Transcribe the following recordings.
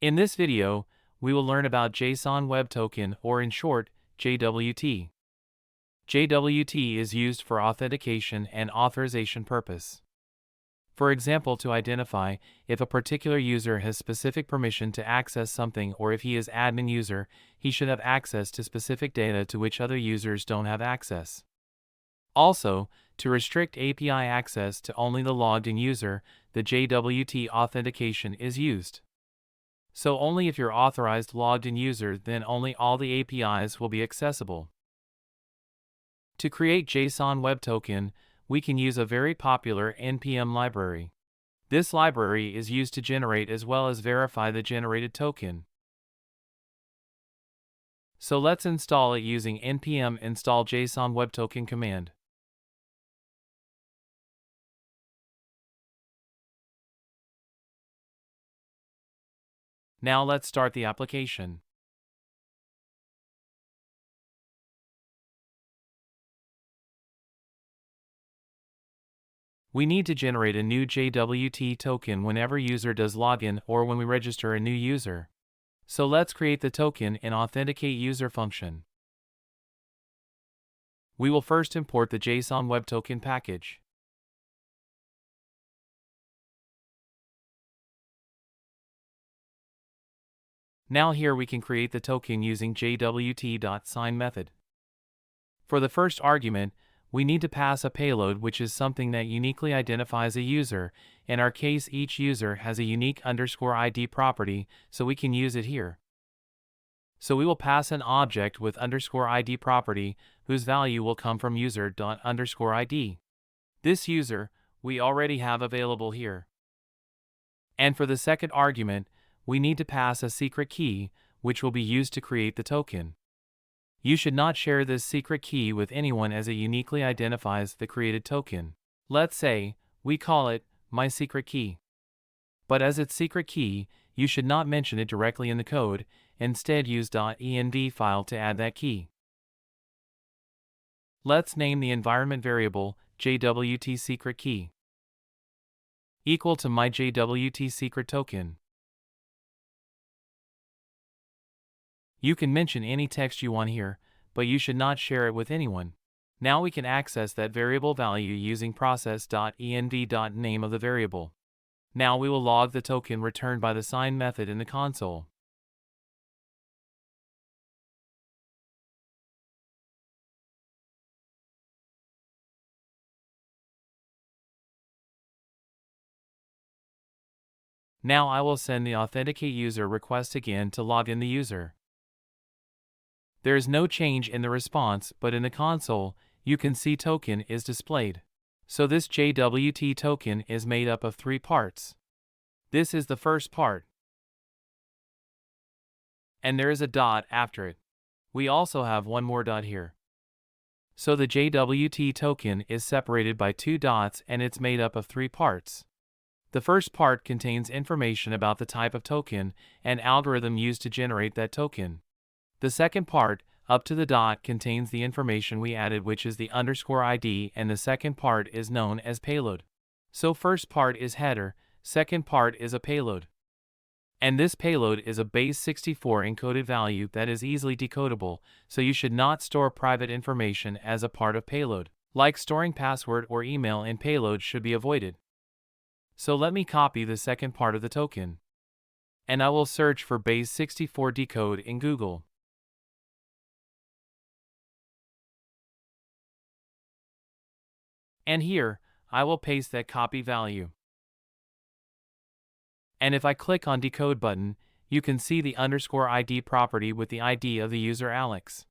In this video, we will learn about JSON Web Token, or in short, JWT. JWT is used for authentication and authorization purpose. For example, to identify if a particular user has specific permission to access something, or if he is admin user, he should have access to specific data to which other users don't have access. Also, to restrict API access to only the logged-in user, the JWT authentication is used. So only if you're authorized logged-in user, then only all the APIs will be accessible. To create JSON Web Token, we can use a very popular NPM library. This library is used to generate as well as verify the generated token. So let's install it using npm install JSON Web Token command. Now let's start the application. We need to generate a new JWT token whenever user does login or when we register a new user. So let's create the token in Authenticate User function. We will first import the JSON Web Token package. Now here we can create the token using JWT.sign method. For the first argument, we need to pass a payload, which is something that uniquely identifies a user. In our case, each user has a unique _ID property, so we can use it here. So we will pass an object with _ID property, whose value will come from user._ID. This user, we already have available here. And for the second argument, we need to pass a secret key, which will be used to create the token. You should not share this secret key with anyone, as it uniquely identifies the created token. Let's say we call it my secret key. But as its secret key, you should not mention it directly in the code. Instead, use .env file to add that key. Let's name the environment variable JWT secret key equal to my JWT secret token. You can mention any text you want here, but you should not share it with anyone. Now we can access that variable value using process.env.name of the variable. Now we will log the token returned by the sign method in the console. Now I will send the Authenticate User request again to log in the user. There is no change in the response, but in the console, you can see token is displayed. So this JWT token is made up of 3 parts. This is the first part. And there is a dot after it. We also have one more dot here. So the JWT token is separated by 2 dots, and it's made up of 3 parts. The first part contains information about the type of token and algorithm used to generate that token. The second part, up to the dot, contains the information we added, which is the _ID, and the second part is known as payload. So first part is header, second part is a payload. And this payload is a base 64 encoded value that is easily decodable, so you should not store private information as a part of payload. Like storing password or email in payload should be avoided. So let me copy the second part of the token. And I will search for base 64 decode in Google. And here, I will paste that copy value. And if I click on Decode button, you can see the _ID property with the ID of the user Alex.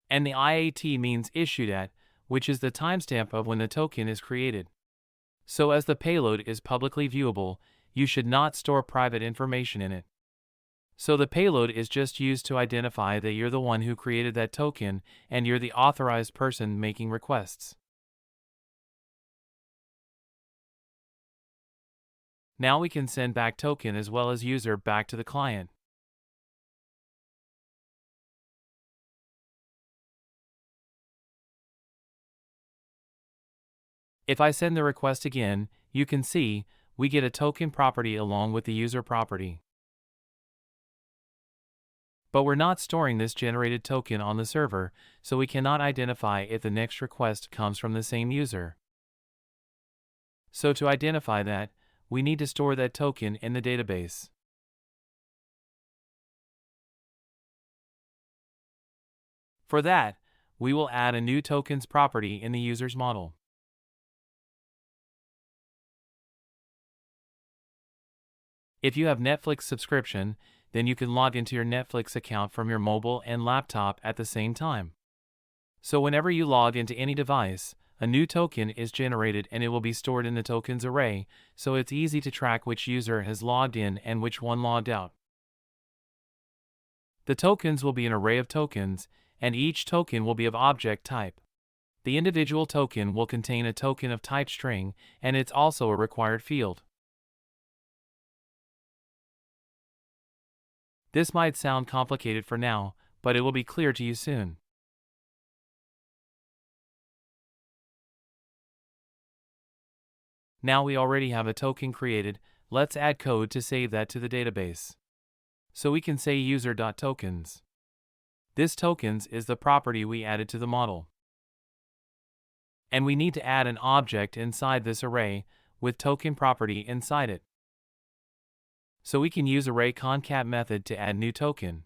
And the IAT means issued at, which is the timestamp of when the token is created. So as the payload is publicly viewable, you should not store private information in it. So the payload is just used to identify that you're the one who created that token and you're the authorized person making requests. Now we can send back token as well as user back to the client. If I send the request again, you can see we get a token property along with the user property. But we're not storing this generated token on the server, so we cannot identify if the next request comes from the same user. So to identify that, we need to store that token in the database. For that, we will add a new tokens property in the user's model. If you have Netflix subscription, then you can log into your Netflix account from your mobile and laptop at the same time. So whenever you log into any device, a new token is generated and it will be stored in the tokens array, so it's easy to track which user has logged in and which one logged out. The tokens will be an array of tokens, and each token will be of object type. The individual token will contain a token of type string, and it's also a required field. This might sound complicated for now, but it will be clear to you soon. Now we already have a token created, let's add code to save that to the database. So we can say user.tokens. This tokens is the property we added to the model. And we need to add an object inside this array with token property inside it. So we can use array concat method to add new token.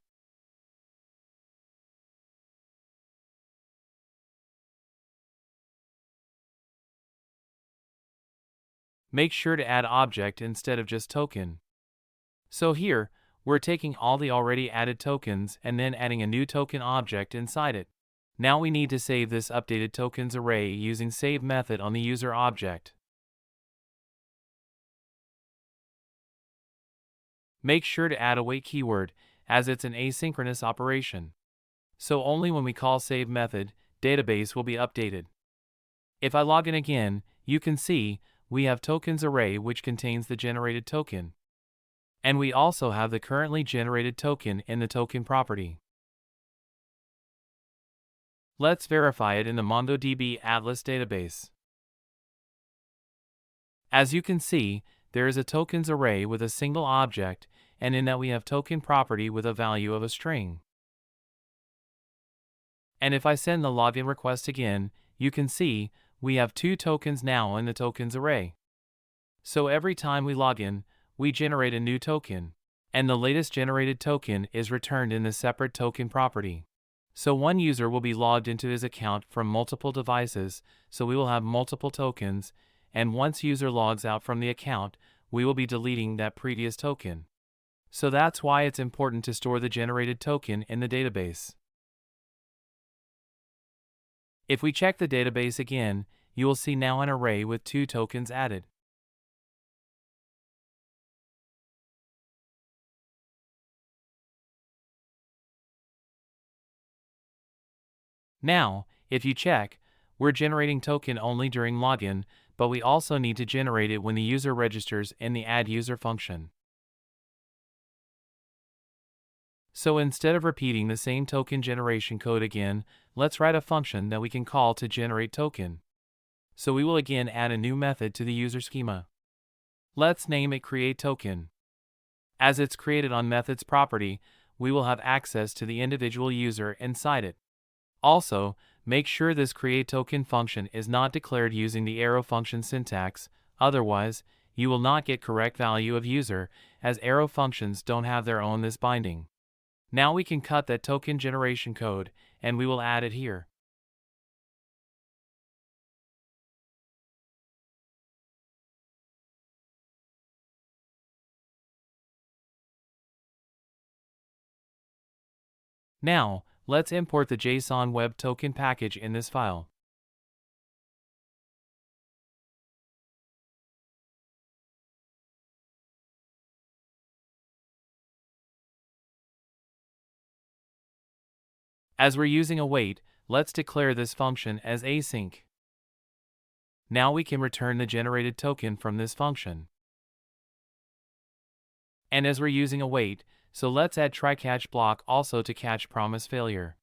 Make sure to add object instead of just token. So here, we're taking all the already added tokens and then adding a new token object inside it. Now we need to save this updated tokens array using save method on the user object. Make sure to add a wait keyword, as it's an asynchronous operation. So only when we call save method, database will be updated. If I log in again, you can see we have tokens array which contains the generated token. And we also have the currently generated token in the token property. Let's verify it in the MongoDB Atlas database. As you can see, there is a tokens array with a single object, and in that we have token property with a value of a string. And if I send the login request again, you can see we have 2 tokens now in the tokens array. So every time we log in, we generate a new token, and the latest generated token is returned in the separate token property. So one user will be logged into his account from multiple devices, so we will have multiple tokens, and once user logs out from the account, we will be deleting that previous token. So that's why it's important to store the generated token in the database. If we check the database again, you will see now an array with 2 tokens added. Now, if you check, we're generating token only during login, but we also need to generate it when the user registers in the add user function. So instead of repeating the same token generation code again, let's write a function that we can call to generate token. So we will again add a new method to the user schema. Let's name it createToken. As it's created on methods property, we will have access to the individual user inside it. Also, make sure this createToken function is not declared using the arrow function syntax, otherwise, you will not get correct value of user, as arrow functions don't have their own this binding. Now we can cut that token generation code, and we will add it here. Now, let's import the JSON web token package in this file. As we're using await, let's declare this function as async. Now we can return the generated token from this function. And as we're using await, so let's add try-catch block also to catch promise failure.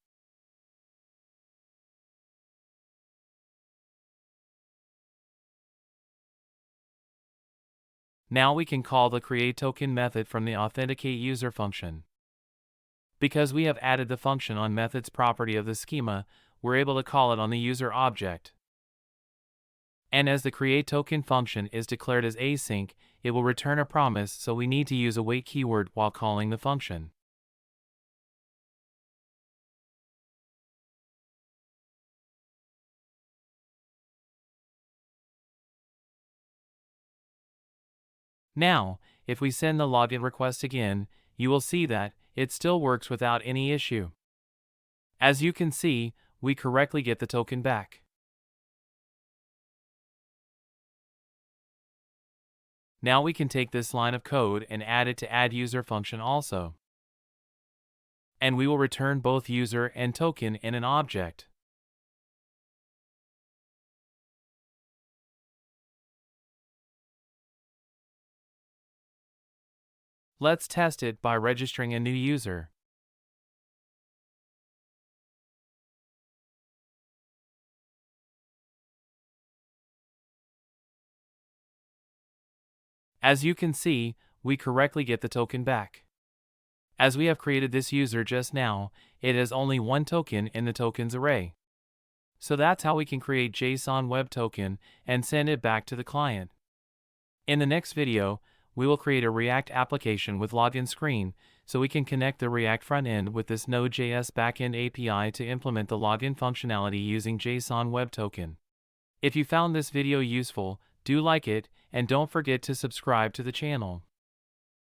Now we can call the createToken method from the authenticate user function. Because we have added the function on methods property of the schema, we're able to call it on the user object. And as the createToken function is declared as async, it will return a promise, so we need to use a wait keyword while calling the function. Now, if we send the login request again, you will see that it still works without any issue. As you can see, we correctly get the token back. Now we can take this line of code and add it to addUser function also. And we will return both user and token in an object. Let's test it by registering a new user. As you can see, we correctly get the token back. As we have created this user just now, it has only one token in the tokens array. So that's how we can create JSON web token and send it back to the client. In the next video, we will create a React application with login screen, so we can connect the React frontend with this Node.js backend API to implement the login functionality using JSON web token. If you found this video useful, do like it, and don't forget to subscribe to the channel.